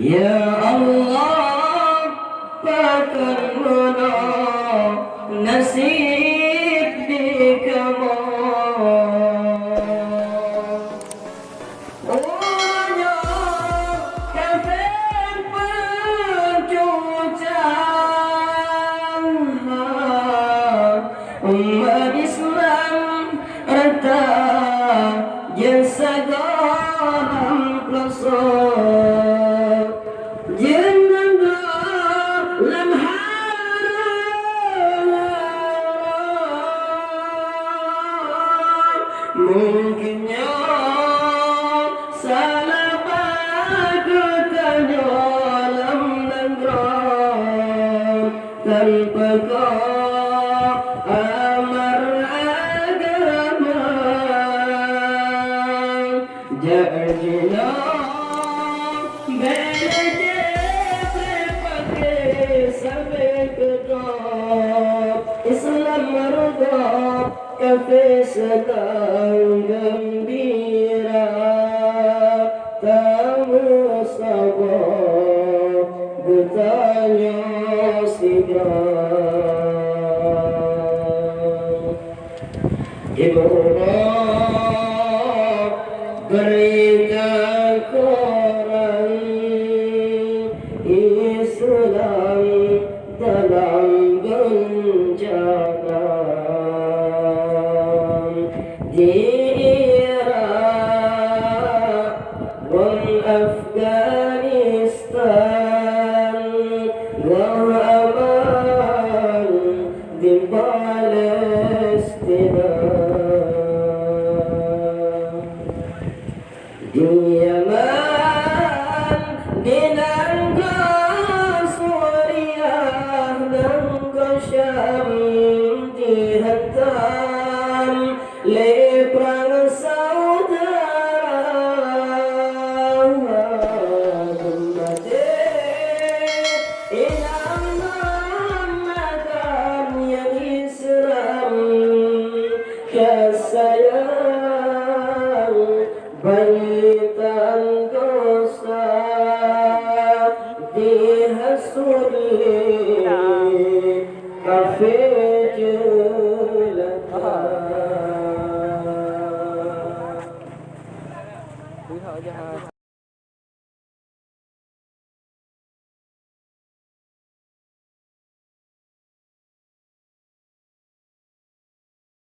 Ya Allah, pakailah nasib di kamu. Wanya kafir pencucian umat Islam rata jasagaram pelosok jangan dalam harap mungkinnya salah pada dalam negara tanpa kau amar agama jadinya belajar pakai sampai kedok Islam merudah kafe sedang gembira tamu sabar bertanya sigar Ibu